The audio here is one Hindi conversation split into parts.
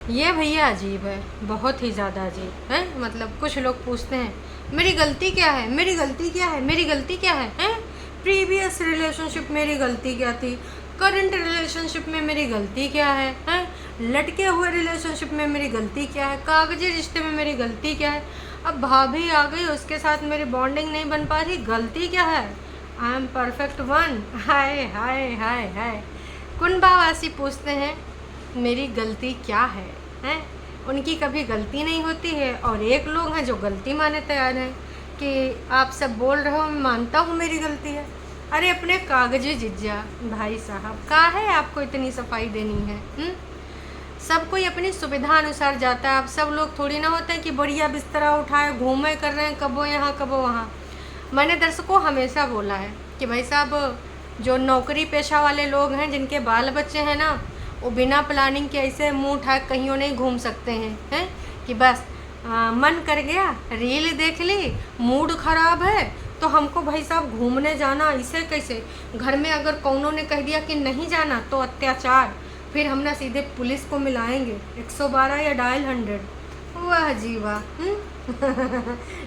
ये भैया अजीब है, बहुत ही ज़्यादा अजीब है। मतलब कुछ लोग पूछते हैं मेरी गलती क्या है, मेरी गलती क्या है, मेरी गलती क्या है? प्रीवियस रिलेशनशिप मेरी गलती क्या थी, करंट रिलेशनशिप में मेरी गलती क्या है? लटके हुए रिलेशनशिप में मेरी गलती क्या है, कागजी रिश्ते में मेरी गलती क्या है, अब भाभी आ गई उसके साथ मेरी बॉन्डिंग नहीं बन पा रही, गलती क्या है? I am perfect one. हाय हाय हाय हाय। कुंभावासी पूछते हैं मेरी गलती क्या है? हैं? उनकी कभी गलती नहीं होती है, और एक लोग हैं जो गलती माने तैयार हैं कि आप सब बोल रहे हो मैं मानता हूँ मेरी गलती है। अरे अपने कागजी जिज्जा भाई साहब, काहे आपको इतनी सफाई देनी है? सब कोई अपनी सुविधा अनुसार जाता है। अब सब लोग थोड़ी ना होते हैं कि बढ़िया बिस्तरा उठाए घूमे कर रहे हैं, कबो यहाँ कबो वहाँ। मैंने दर्शकों हमेशा बोला है कि भाई साहब, जो नौकरी पेशा वाले लोग हैं जिनके बाल बच्चे हैं ना, वो बिना प्लानिंग के ऐसे मुंह उठा कहीं नहीं घूम सकते हैं कि बस मन कर गया, रील देख ली, मूड खराब है तो हमको भाई साहब घूमने जाना। इसे कैसे? घर में अगर कौनों ने कह दिया कि नहीं जाना तो अत्याचार, फिर हम ना सीधे पुलिस को मिलाएंगे 112 या डायल 100। वाह जी वाह।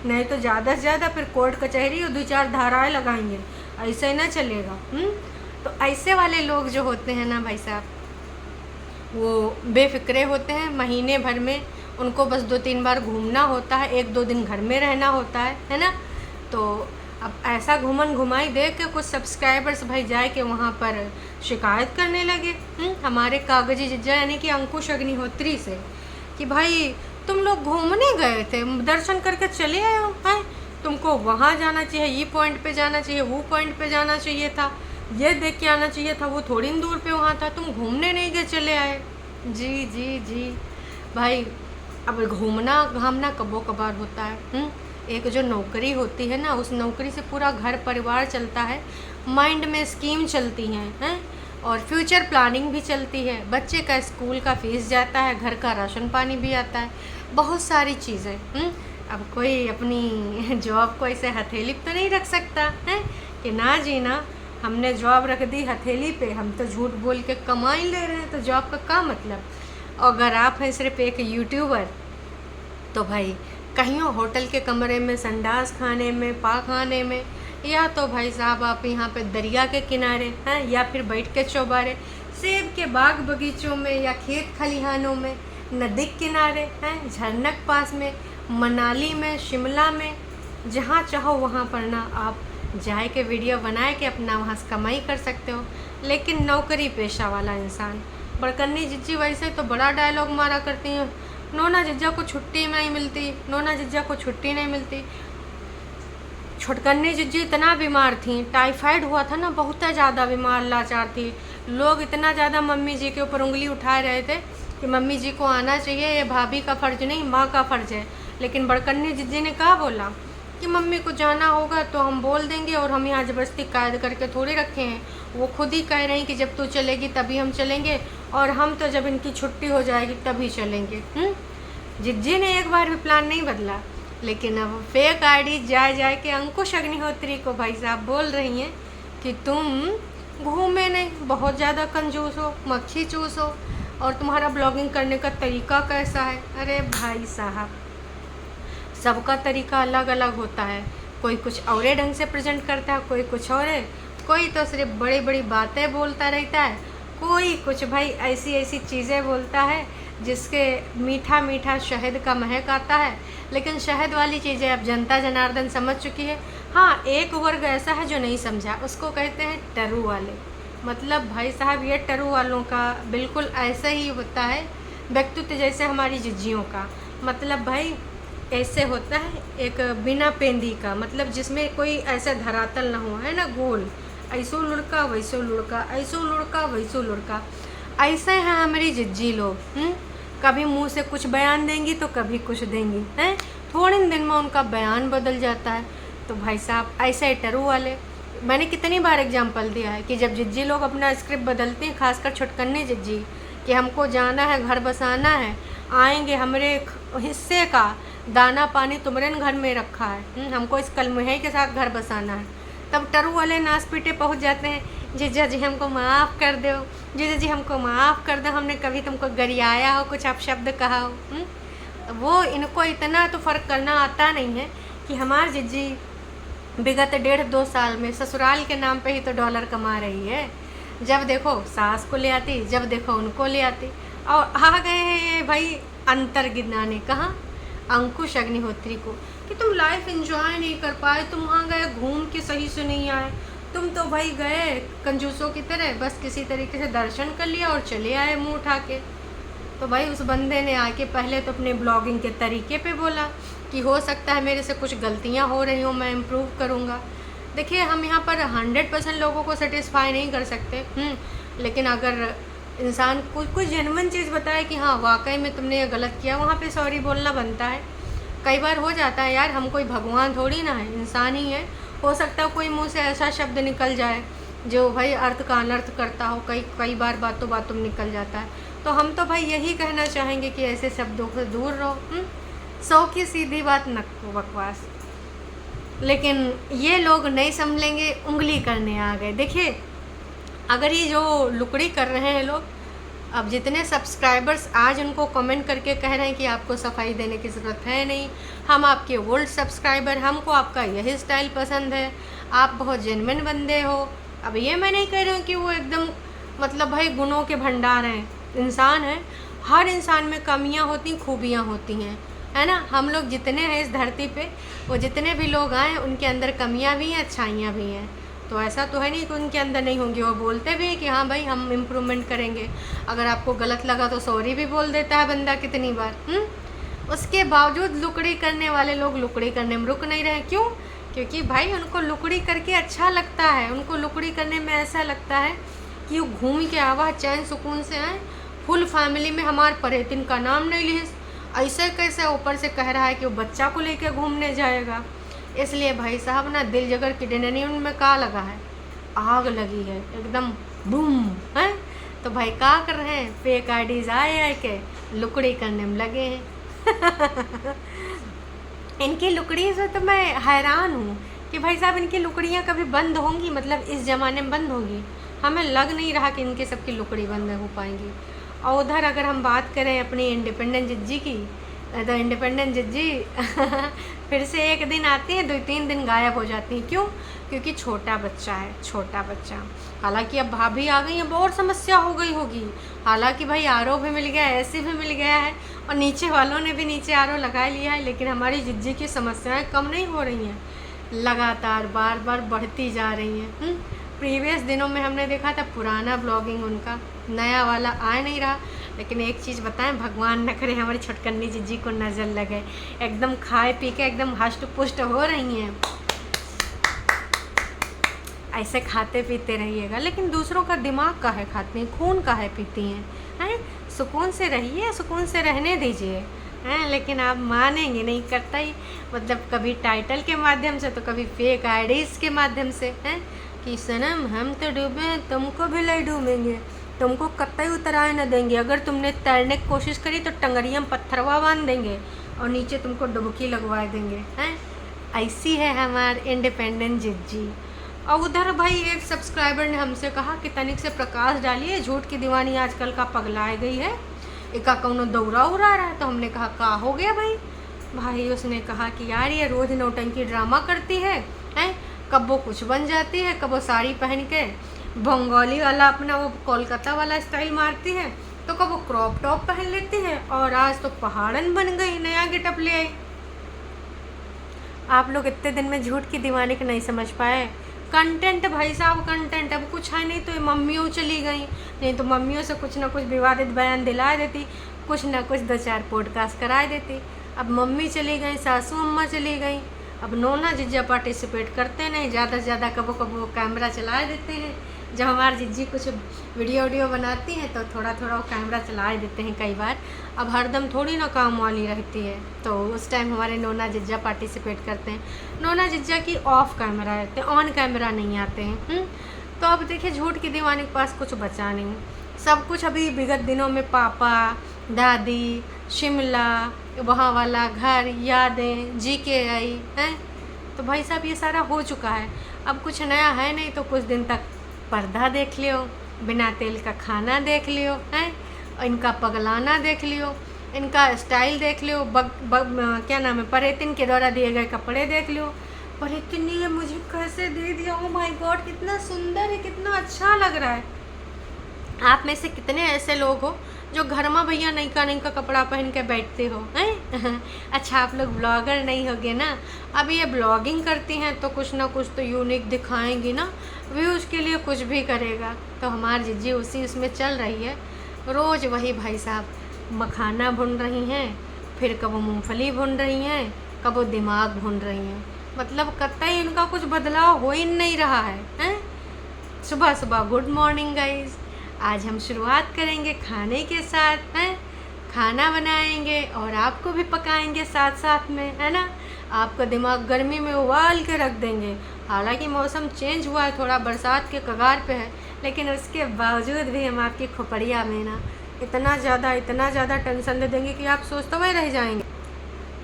नहीं तो ज़्यादा से ज़्यादा फिर कोर्ट कचहरी और 2-4 धाराएं लगाएंगे, ऐसे ही ना चलेगा। तो ऐसे वाले लोग जो होते हैं ना भाई साहब, वो बेफिक्रे होते हैं। महीने भर में उनको बस 2-3 बार घूमना होता है, 1-2 दिन घर में रहना होता है ना। तो अब ऐसा घूमन घुमाई देख के कुछ सब्सक्राइबर्स भाई जाए के वहाँ पर शिकायत करने लगे हमारे कागजी जिज्जा यानी कि अंकुश अग्निहोत्री से कि भाई तुम लोग घूमने गए थे, दर्शन करके चले आए हो, हैं? तुमको वहाँ जाना चाहिए, ये पॉइंट पे जाना चाहिए, वो पॉइंट पे जाना चाहिए था, ये देख के आना चाहिए था, वो थोड़ी दूर पे वहाँ था, तुम घूमने नहीं गए, चले आए। जी जी जी भाई, अब घूमना घामना कबो कभार होता है। एक जो नौकरी होती है ना, उस नौकरी से पूरा घर परिवार चलता है, माइंड में स्कीम चलती हैं और फ्यूचर प्लानिंग भी चलती है, बच्चे का स्कूल का फीस जाता है, घर का राशन पानी भी आता है, बहुत सारी चीज़ें। अब कोई अपनी जॉब को ऐसे हथेली पे तो नहीं रख सकता है कि ना जी ना, हमने जॉब रख दी हथेली पे, हम तो झूठ बोल के कमाई ले रहे हैं, तो जॉब का क्या मतलब? अगर आप हैं सिर्फ एक यूट्यूबर तो भाई कहीं होटल के कमरे में, संडास खाने में, पाखाने में, या तो भाई साहब आप यहाँ पे दरिया के किनारे हैं, या फिर बैठ के चौबारे, सेब के बाग बगीचों में, या खेत खलिहानों में, नदी किनारे हैं, झरनक पास में, मनाली में, शिमला में, जहाँ चाहो वहाँ पर ना आप जाए के वीडियो बनाए के अपना वहाँ से कमाई कर सकते हो। लेकिन नौकरी पेशा वाला इंसान, बड़कन्नी जिज्जी वैसे तो बड़ा डायलॉग मारा करती हैं, नोना जिज्जा को छुट्टी नहीं मिलती, नोना जिज्जा को छुट्टी नहीं मिलती। छोटकन्नी जिज्जी इतना बीमार थी, टाइफाइड हुआ था ना, बहुत ज़्यादा बीमार लाचार थी। लोग इतना ज़्यादा मम्मी जी के ऊपर उंगली उठा रहे थे कि मम्मी जी को आना चाहिए, ये भाभी का फ़र्ज नहीं माँ का फ़र्ज है। लेकिन बड़कन्नी जिज्जी ने कहा बोला कि मम्मी को जाना होगा तो हम बोल देंगे, और हम यहाँ ज़बरदस्ती कैद करके थोड़ी रखे हैं। वो खुद ही कह रहे हैं कि जब तू चलेगी तभी हम चलेंगे, और हम तो जब इनकी छुट्टी हो जाएगी तभी चलेंगे। जिज्जी ने एक बार भी प्लान नहीं बदला। लेकिन अब फेक आईडी जाए के अंकुश अग्निहोत्री को भाई साहब बोल रही हैं कि तुम घूमे नहीं, बहुत ज़्यादा कंजूस हो, मक्खी चूस हो, और तुम्हारा ब्लॉगिंग करने का तरीका कैसा है। अरे भाई साहब, सबका तरीका अलग अलग होता है, कोई कुछ और ढंग से प्रेजेंट करता है, कोई कुछ और है, कोई तो सिर्फ बड़ी बड़ी बातें बोलता रहता है, कोई कुछ भाई ऐसी ऐसी चीज़ें बोलता है जिसके मीठा मीठा शहद का महक आता है। लेकिन शहद वाली चीज़ें अब जनता जनार्दन समझ चुकी है। हाँ, एक वर्ग ऐसा है जो नहीं समझा, उसको कहते हैं टरू वाले। मतलब भाई साहब, ये टरू वालों का बिल्कुल ऐसा ही होता है व्यक्तित्व जैसे हमारी जिज्जियों का। मतलब भाई ऐसे होता है एक बिना पेंदी का, मतलब जिसमें कोई ऐसा धरातल ना हो, है ना, गोल, ऐसो लुड़का वैसो लुड़का, ऐसो लुड़का वैसो लुड़का। ऐसे हैं हमारी जिज्जी लोग। कभी मुंह से कुछ बयान देंगी तो कभी कुछ देंगी, हैं, थोड़े दिन में उनका बयान बदल जाता है। तो भाई साहब ऐसे टरू वाले, मैंने कितनी बार एग्जांपल दिया है कि जब जिज्जी लोग अपना स्क्रिप्ट बदलते हैं, खासकर छुटकन्नी जिज्जी, कि हमको जाना है, घर बसाना है, आएंगे, हमारे हिस्से का दाना पानी तुमरे घर में रखा है, हमको इस कलमुहे के साथ घर बसाना है, तब टरू वाले नाच पीटे पहुँच जाते हैं, जीजा जी हमको माफ़ कर दो, जीजा जी हमको माफ़ कर दो, हमने कभी तुमको गरियाया हो, कुछ अपशब्द कहा हो। वो इनको इतना तो फ़र्क करना आता नहीं है कि हमारी जीजी विगत 1.5-2 साल में ससुराल के नाम पे ही तो डॉलर कमा रही है। जब देखो सास को ले आती, जब देखो उनको ले आती, और आ गए हैं ये भाई अंतर गिनाने, कहाँ अंकुश अग्निहोत्री को, कि तुम लाइफ एंजॉय नहीं कर पाए, तुम वहाँ गए घूम के सही से नहीं आए, तुम तो भाई गए कंजूसों की तरह, बस किसी तरीके से दर्शन कर लिया और चले आए मुंह उठा के। तो भाई उस बंदे ने आके पहले तो अपने ब्लॉगिंग के तरीके पे बोला कि हो सकता है मेरे से कुछ गलतियाँ हो रही हों, मैं इम्प्रूव करूँगा। देखिए हम यहाँ पर 100% लोगों को सेटिस्फाई नहीं कर सकते, लेकिन अगर इंसान कोई जेन्युइन चीज़ बताए कि हाँ वाकई में तुमने ये गलत किया, वहाँ पे सॉरी बोलना बनता है। कई बार हो जाता है यार, हम कोई भगवान थोड़ी ना है, इंसान ही है। हो सकता है कोई मुंह से ऐसा शब्द निकल जाए जो भाई अर्थ का अनर्थ करता हो, कई बार बातों में निकल जाता है। तो हम तो भाई यही कहना चाहेंगे कि ऐसे शब्दों से दूर रहो। 100 की सीधी बात न बकवास। लेकिन ये लोग नहीं समझेंगे, उंगली करने आ गए। देखिए अगर ये जो लुकड़ी कर रहे हैं लोग, अब जितने सब्सक्राइबर्स आज उनको कमेंट करके कह रहे हैं कि आपको सफाई देने की ज़रूरत है नहीं, हम आपके ओल्ड सब्सक्राइबर, हमको आपका यही स्टाइल पसंद है, आप बहुत जेन्युइन बंदे हो। अब ये मैं नहीं कह रही हूँ कि वो एकदम मतलब भाई गुणों के भंडार हैं, इंसान है, हर इंसान में कमियाँ होती, खूबियाँ होती हैं, है ना। हम लोग जितने हैं इस धरती पे, वो जितने भी लोग आए उनके अंदर कमियाँ भी हैं, अच्छाइयाँ भी हैं। तो ऐसा तो है नहीं कि उनके अंदर नहीं होंगी, वो बोलते भी हैं कि हाँ भाई हम इम्प्रूवमेंट करेंगे। अगर आपको गलत लगा तो सॉरी भी बोल देता है बंदा कितनी बार। उसके बावजूद लुकड़ी करने वाले लोग लुकड़ी करने में रुक नहीं रहे। क्यों? क्योंकि भाई उनको लुकड़ी करके अच्छा लगता है, उनको लुकड़ी करने में ऐसा लगता है कि वो घूम के आवा चैन सुकून से आए, फुल फैमिली में हमारे परेतिन का नाम नहीं लिए, ऐसे कैसे ऊपर से कह रहा है कि वो बच्चा को लेके घूमने जाएगा। इसलिए भाई साहब ना दिल जगर किडनी उनमें का लगा है, आग लगी है एकदम बूम है। तो भाई क्या कर रहे हैं, फेक आईडीज आए के लुकड़ी करने में लगे हैं। इनकी लुकड़ी से तो मैं हैरान हूँ कि भाई साहब इनकी लुकड़ियाँ कभी बंद होंगी, मतलब इस ज़माने में बंद होंगी। हमें लग नहीं रहा कि इनके सबकी लुकड़ी बंद हो पाएंगी। और उधर अगर हम बात करें अपनी इंडिपेंडेंट जिज्जी की, तो इंडिपेंडेंट जिज्जी फिर से एक दिन आती हैं, 2-3 दिन गायब हो जाती हैं। क्यों? क्योंकि छोटा बच्चा है, छोटा बच्चा। हालांकि अब भाभी आ गई है, बहुत समस्या हो गई होगी। हालांकि भाई आरओ भी मिल गया है, एसी भी मिल गया है, और नीचे वालों ने भी नीचे आरओ लगा लिया है, लेकिन हमारी जिज्जी की समस्याएं कम नहीं हो रही हैं, लगातार बार बार बढ़ती जा रही हैं। प्रीवियस दिनों में हमने देखा था पुराना ब्लॉगिंग उनका, नया वाला आ नहीं रहा। लेकिन एक चीज़ बताएं, भगवान न करे हमारी छोटकन्नी जिज्जी को नज़र लगे, एकदम खाए पी के एकदम हष्ट पुष्ट हो रही हैं। ऐसे खाते पीते रहिएगा, लेकिन दूसरों का दिमाग का है खाती हैं, खून का है पीती हैं। सुकून से रहिए, सुकून से रहने दीजिए। लेकिन आप मानेंगे नहीं, करता ही मतलब कभी टाइटल के माध्यम से तो कभी फेक आईडीज़ के माध्यम से हैं कि सनम हम तो डूबे, तुमको भी ले डूबेंगे, तुमको कतई उतराए न देंगे, अगर तुमने तैरने की कोशिश करी तो टंगरिया में पत्थरवा बांध देंगे और नीचे तुमको डुबकी लगवा देंगे। हैं ऐसी है हमारे इंडिपेंडेंट जिज्जी। और उधर भाई एक सब्सक्राइबर ने हमसे कहा कि तनिक से प्रकाश डालिए, झूठ की दीवानी आजकल का पगलाए गई है, एका कौनो दौरा उड़ा रहा है। तो हमने कहा का हो गया भाई? उसने कहा कि यार ये रोज़ नौटंकी ड्रामा करती है, कब वो कुछ बन जाती है, कब वो साड़ी पहन के बंगाली वाला अपना वो कोलकाता वाला स्टाइल मारती है, तो कब वो क्रॉप टॉप पहन लेती है, और आज तो पहाड़न बन गई, नया गेटअप ले आई। आप लोग इतने दिन में झूठ की दीवानी को नहीं समझ पाए। कंटेंट भाई साहब, कंटेंट। अब कुछ है नहीं तो मम्मियों चली गई, नहीं तो मम्मियों से कुछ ना कुछ विवादित बयान दिला देती, कुछ ना कुछ 2-4 पॉडकास्ट करा देती। अब मम्मी चली गई, सासू अम्मा चली गई, अब नोना जीजा पार्टिसिपेट करते नहीं, ज़्यादा से ज़्यादा कबो कबो कैमरा चला देते हैं। जब हमारी जीजी कुछ वीडियो बनाती हैं तो थोड़ा थोड़ा वो कैमरा चला देते हैं कई बार। अब हरदम थोड़ी ना काम वाली रहती है, तो उस टाइम हमारे नोना जीजा पार्टिसिपेट करते हैं। नोना जीजा की ऑफ कैमरा रहते हैं, ऑन कैमरा नहीं आते हैं। तो अब देखिए झूठ की दीवानी के पास कुछ बचा नहीं, सब कुछ अभी विगत दिनों में पापा, दादी, शिमला, वहाँ वाला घर, यादें, GK आई हैं। तो भाई साहब ये सारा हो चुका है। अब कुछ नया है नहीं तो कुछ दिन तक पर्दा देख लियो, बिना तेल का खाना देख लियो, हैं, इनका पगलाना देख लियो, इनका स्टाइल देख लियो, क्या नाम है, परेतिन के द्वारा दिए गए कपड़े देख लियो। परेतिन ने मुझे कैसे दे दिया, ओ माय गॉड, कितना सुंदर है, कितना अच्छा लग रहा है। आप में से कितने ऐसे लोग हो जो घर में भैया नयका नयका कपड़ा पहन के बैठते हो, हैं? अच्छा, आप लोग ब्लॉगर नहीं होगे ना। अब ये ब्लॉगिंग करती हैं तो कुछ ना कुछ तो यूनिक दिखाएंगी ना, व्यूज़ के लिए कुछ भी करेगा। तो हमारी जीजी उसी उसमें चल रही है, रोज़ वही भाई साहब मखाना भून रही हैं, फिर कब वो मूँगफली भून रही हैं, कब वो दिमाग भून रही हैं। मतलब कतई इनका कुछ बदलाव हो ही नहीं रहा है, हैं? सुबह सुबह गुड मॉर्निंग गाइज। आज हम शुरुआत करेंगे खाने के साथ, हैं, खाना बनाएंगे और आपको भी पकाएंगे साथ साथ में, है ना। आपका दिमाग गर्मी में उबाल के रख देंगे। हालांकि मौसम चेंज हुआ है, थोड़ा बरसात के कगार पे है, लेकिन उसके बावजूद भी हम आपकी खोपड़िया में ना इतना ज़्यादा टेंशन दे देंगे कि आप सोचते हुए रह जाएंगे।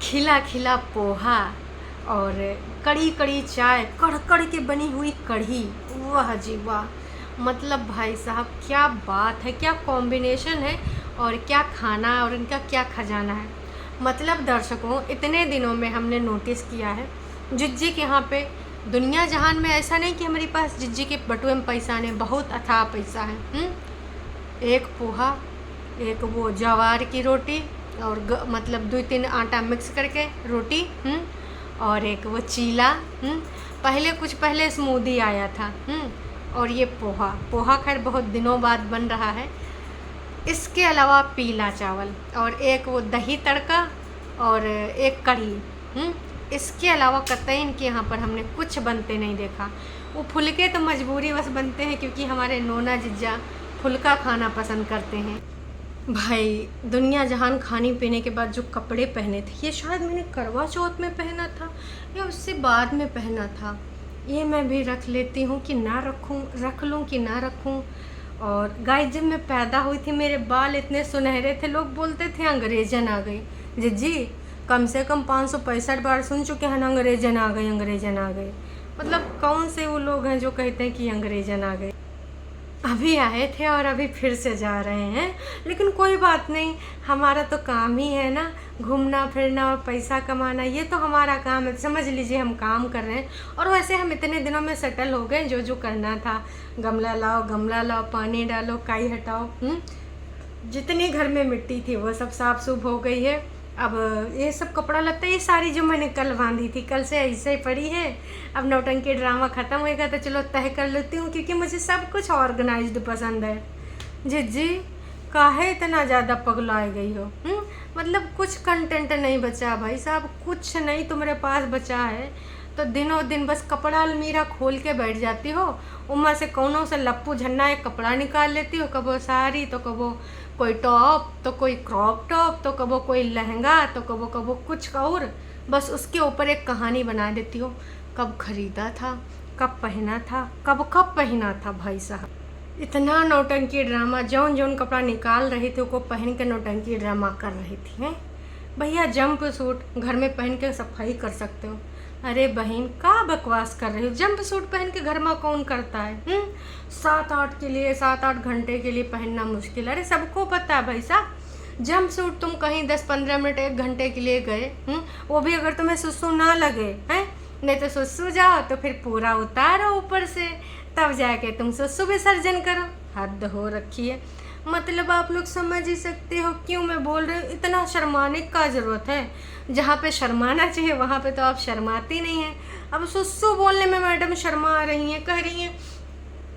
खिला खिला पोहा और कड़ी कड़ी चाय, कड़कड़ के बनी हुई कढ़ी, वाह जी वाह। मतलब भाई साहब क्या बात है, क्या कॉम्बिनेशन है, और क्या खाना और इनका क्या खजाना है। मतलब दर्शकों, इतने दिनों में हमने नोटिस किया है जिज्जी के यहाँ पे दुनिया जहान में ऐसा नहीं कि हमारे पास जिज्जी के बटुए में पैसा नहीं, बहुत अथाह पैसा है। एक पोहा, एक वो जवार की रोटी और मतलब 2-3 आटा मिक्स करके रोटी, और एक वो चीला, पहले स्मूदी आया था, और ये पोहा खैर बहुत दिनों बाद बन रहा है। इसके अलावा पीला चावल और एक वो दही तड़का और एक कढ़ी। इसके अलावा कतई इनके यहाँ पर हमने कुछ बनते नहीं देखा। वो फुलके तो मजबूरी बस बनते हैं क्योंकि हमारे नोना जिज्जा फुलका खाना पसंद करते हैं। भाई दुनिया जहान खाने पीने के बाद जो कपड़े पहने थे, ये शायद मैंने करवा चौथ में पहना था या उससे बाद में पहना था। ये मैं भी रख लेती हूँ कि ना रखूँ, रख लूँ कि ना रखूँ। और गाइस, जब मैं पैदा हुई थी मेरे बाल इतने सुनहरे थे, लोग बोलते थे अंग्रेजन आ गई। जिज्जी कम से कम 565 बार सुन चुके हैं ना, अंग्रेजन आ गई, अंग्रेजन आ गई। मतलब कौन से वो लोग हैं जो कहते हैं कि अंग्रेजन आ गए। अभी आए थे और अभी फिर से जा रहे हैं, लेकिन कोई बात नहीं, हमारा तो काम ही है ना घूमना फिरना और पैसा कमाना। ये तो हमारा काम है, समझ लीजिए हम काम कर रहे हैं। और वैसे हम इतने दिनों में सेटल हो गए, जो जो करना था, गमला लाओ, पानी डालो, काई हटाओ, जितनी घर में मिट्टी थी वो सब साफ सूफ हो गई है। अब ये सब कपड़ा लगता है, ये सारी जो मैंने कल बांधी थी, कल से ऐसे ही पड़ी है। अब नौटंकी ड्रामा ख़त्म होएगा तो चलो तय कर लेती हूँ, क्योंकि मुझे सब कुछ ऑर्गेनाइज्ड पसंद है। जिज्जी काहे इतना ज़्यादा पगलाए गई हो? मतलब कुछ कंटेंट नहीं बचा भाई साहब, कुछ नहीं तुम्हारे पास बचा है। तो दिनों दिन बस कपड़ा अलमीरा खोल के बैठ जाती हो, उम्र से कौनों से लप्पू झन्ना एक कपड़ा निकाल लेती हो, कबो साड़ी तो कबो कोई टॉप तो कोई क्रॉप टॉप तो कबो कोई लहंगा तो कबो कुछ और, बस उसके ऊपर एक कहानी बना देती हो। कब खरीदा था, कब पहना था, कब पहना था। भाई साहब इतना नौटंकी ड्रामा, जौन जौन कपड़ा निकाल रही थी वो पहन के नौटंकी ड्रामा कर रही थी। हैं भैया, जंप सूट घर में पहन के सफाई कर सकते हो। अरे बहन का बकवास कर रही हो, जंप सूट पहन के घर में कौन करता है? 7-8 घंटे के लिए पहनना मुश्किल। अरे सबको पता है भाई साहब, जंप सूट तुम कहीं 10-15 मिनट 1 घंटे के लिए गए, वो भी अगर तुम्हें सुसु ना लगे, हैं, नहीं तो सुसु जाओ तो फिर पूरा उतारो ऊपर से, तब जाके तुम सुसु विसर्जन करो। हद हो रखी है। मतलब आप लोग समझ ही सकते हो क्यों मैं बोल रही हूँ। इतना शर्माने का ज़रूरत है, जहाँ पे शर्माना चाहिए वहाँ पे तो आप शर्माती नहीं हैं। अब सुसु बोलने में मैडम शर्मा रही हैं, कह रही हैं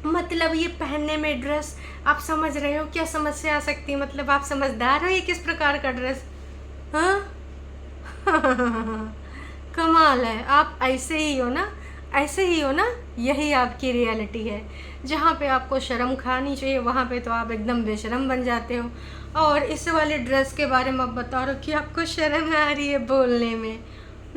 मतलब ये पहनने में ड्रेस, आप समझ रहे हो क्या समस्या आ सकती है? मतलब आप समझदार हो ये किस प्रकार का ड्रेस? हाँ कमाल है, आप ऐसे ही हो ना, ऐसे ही हो ना, यही आपकी रियलिटी है। जहाँ पे आपको शर्म खानी चाहिए वहाँ पे तो आप एकदम बेशर्म बन जाते हो। और इस वाले ड्रेस के बारे में आप बता रहे हो कि आपको शर्म आ रही है बोलने में।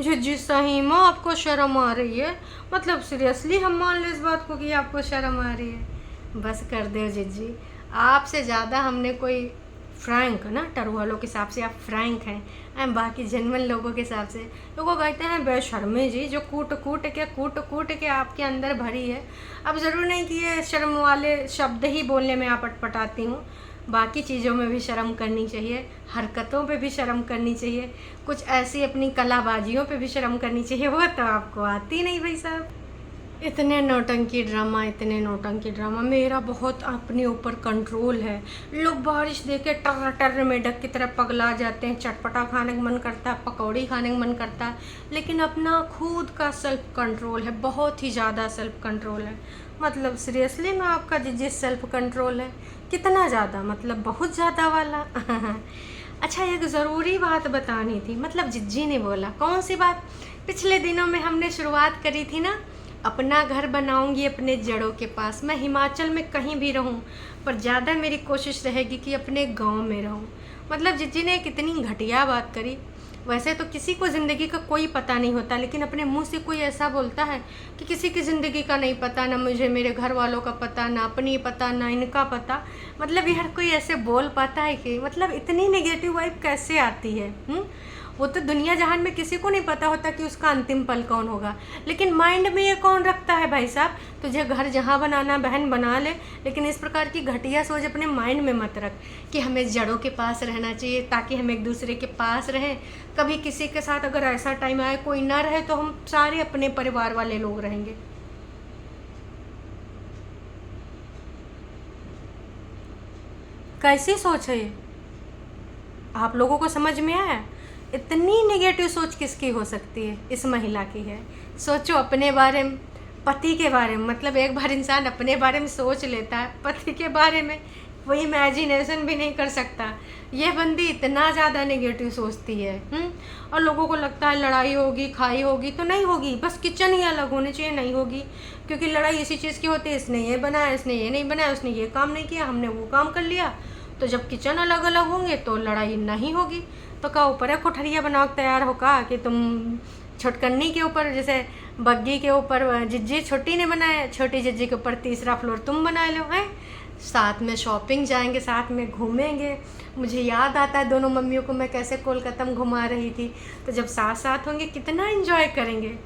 जी सही में आपको शर्म आ रही है? मतलब सीरियसली हम मान लें इस बात को कि आपको शर्म आ रही है? बस कर दो जिज्जी, आपसे ज़्यादा हमने कोई फ्रैंक ना, टरू वालों के हिसाब से आप फ्रैंक हैं, एंड बाकी जेनवन लोगों के हिसाब से लोगों कहते हैं बेशर्मी जी, जो कूट कूट के आपके अंदर भरी है। अब ज़रूर नहीं कि ये शर्म वाले शब्द ही बोलने में आप अटपटाती हूँ, बाकी चीज़ों में भी शर्म करनी चाहिए, हरकतों पे भी शर्म करनी चाहिए, कुछ ऐसी अपनी कलाबाजियों पे भी शर्म करनी चाहिए, वो तो आपको आती नहीं भाई साहब। इतने नौटंकी ड्रामा, मेरा बहुत अपने ऊपर कंट्रोल है। लोग बारिश देख के टर टर मेढक की तरह पगला जाते हैं, चटपटा खाने का मन करता है, पकौड़ी खाने का मन करता है, लेकिन अपना खुद का सेल्फ कंट्रोल है, बहुत ही ज़्यादा सेल्फ कंट्रोल है। मतलब सीरियसली में आपका जिस सेल्फ कंट्रोल है कितना ज़्यादा, मतलब बहुत ज़्यादा वाला। अच्छा, एक ज़रूरी बात बतानी थी, मतलब जिज्जी ने बोला, कौन सी बात? पिछले दिनों में हमने शुरुआत करी थी ना, अपना घर बनाऊंगी अपने जड़ों के पास। मैं हिमाचल में कहीं भी रहूं, पर ज़्यादा मेरी कोशिश रहेगी कि अपने गांव में रहूं। मतलब जिज्जी ने कितनी घटिया बात करी। वैसे तो किसी को ज़िंदगी का कोई पता नहीं होता, लेकिन अपने मुंह से कोई ऐसा बोलता है कि किसी की ज़िंदगी का नहीं पता, ना मुझे मेरे घर वालों का पता, ना अपनी पता, ना इनका पता। मतलब यार कोई ऐसे बोल पाता है कि, मतलब इतनी नेगेटिव वाइब कैसे आती है? वो तो दुनिया जहान में किसी को नहीं पता होता कि उसका अंतिम पल कौन होगा, लेकिन माइंड में ये कौन रखता है भाई साहब? तुझे घर जहाँ बनाना बहन बना ले, लेकिन इस प्रकार की घटिया सोच अपने माइंड में मत रख कि हमें जड़ों के पास रहना चाहिए ताकि हम एक दूसरे के पास रहें। कभी किसी के साथ अगर ऐसा टाइम आए कोई ना रहे तो हम सारे अपने परिवार वाले लोग रहेंगे। कैसी सोच है ये? आप लोगों को समझ में आया? इतनी नेगेटिव सोच किसकी हो सकती है? इस महिला की है। सोचो अपने बारे में, पति के बारे में, मतलब एक बार इंसान अपने बारे में सोच लेता है, पति के बारे में वो इमेजिनेशन भी नहीं कर सकता। ये बंदी इतना ज़्यादा नेगेटिव सोचती है। और लोगों को लगता है लड़ाई होगी, खाई होगी, तो नहीं होगी। बस किचन ही अलग होने चाहिए, नहीं होगी, क्योंकि लड़ाई इसी चीज़ की होती है, इसने ये बनाया, इसने ये नहीं बनाया, उसने ये काम नहीं किया, हमने वो काम कर लिया। तो जब किचन अलग अलग होंगे तो लड़ाई नहीं होगी। तो का ऊपर है कोठरिया बनाओ तैयार हो का कि तुम छोटकन्नी के ऊपर, जैसे बग्गी के ऊपर जिज्जी छोटी ने बनाया, छोटी जिज्जी के ऊपर तीसरा फ्लोर तुम बना लो। हैं साथ में शॉपिंग जाएंगे, साथ में घूमेंगे। मुझे याद आता है दोनों मम्मियों को मैं कैसे कोलकाता में घुमा रही थी, तो जब साथ साथ होंगे कितना एंजॉय करेंगे।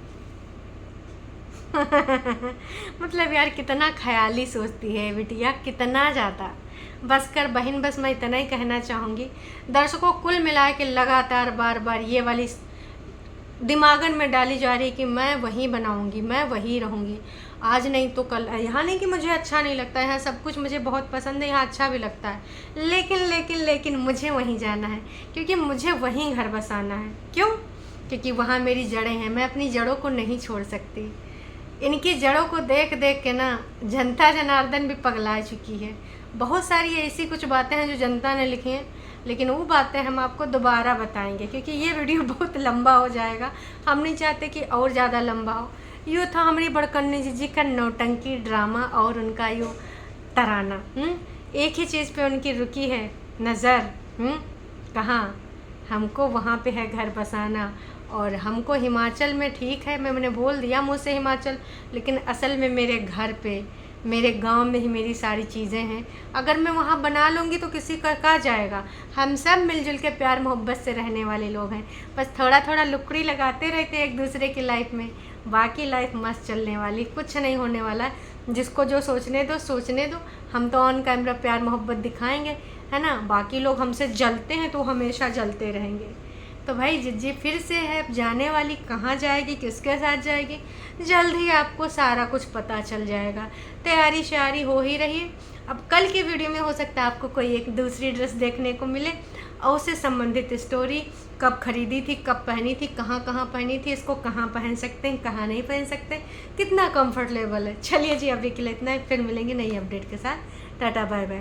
मतलब यार कितना ख्याली सोचती है बिटिया, कितना ज़्यादा। बस कर बहन, बस मैं इतना ही कहना चाहूँगी दर्शकों, कुल मिला के लगातार बार बार ये वाली दिमागन में डाली जा रही कि मैं वहीं बनाऊँगी, मैं वहीं रहूँगी, आज नहीं तो कल। यहाँ नहीं कि मुझे अच्छा नहीं लगता है, यहाँ सब कुछ मुझे बहुत पसंद है, यहाँ अच्छा भी लगता है, लेकिन मुझे वहीं जाना है, क्योंकि मुझे वहीं घर बसाना है। क्यों? क्योंकि वहाँ मेरी जड़ें हैं, मैं अपनी जड़ों को नहीं छोड़ सकती। इनकी जड़ों को देख देख के ना जनता जनार्दन भी पगला चुकी है। बहुत सारी ऐसी कुछ बातें हैं जो जनता ने लिखी हैं, लेकिन वो बातें हम आपको दोबारा बताएंगे, क्योंकि ये वीडियो बहुत लंबा हो जाएगा। हम नहीं चाहते कि और ज़्यादा लंबा हो। यूँ था हमारी बड़कन्नी जी का नौटंकी ड्रामा और उनका यूँ तराना। एक ही चीज़ पे उनकी रुकी है नज़र। कहाँ? हमको वहाँ पे है घर बसाना, और हमको हिमाचल में, ठीक है मैंने बोल दिया मुँह से हिमाचल, लेकिन असल में मेरे घर पे, मेरे गांव में ही मेरी सारी चीज़ें हैं। अगर मैं वहाँ बना लूँगी तो किसी का कहा जाएगा? हम सब मिलजुल के प्यार मोहब्बत से रहने वाले लोग हैं। बस थोड़ा थोड़ा लुकड़ी लगाते रहते एक दूसरे की लाइफ में, बाकी लाइफ मस्त चलने वाली, कुछ नहीं होने वाला। जिसको जो सोचने दो सोचने दो, हम तो ऑन कैमरा प्यार मोहब्बत दिखाएंगे, है ना। बाकी लोग हमसे जलते हैं तो हमेशा जलते रहेंगे। तो भाई जिज्जी फिर से है, अब जाने वाली, कहाँ जाएगी, किसके साथ जाएगी, जल्द ही आपको सारा कुछ पता चल जाएगा। तैयारी श्यारी हो ही रही है। अब कल की वीडियो में हो सकता है आपको कोई एक दूसरी ड्रेस देखने को मिले, और उससे संबंधित स्टोरी, कब खरीदी थी, कब पहनी थी, कहाँ कहाँ पहनी थी, इसको कहाँ पहन सकते हैं, कहाँ नहीं पहन सकते, कितना कंफर्टेबल है। चलिए जी अभी के लिए इतना ही, फिर मिलेंगे नई अपडेट के साथ। Tata bye bye.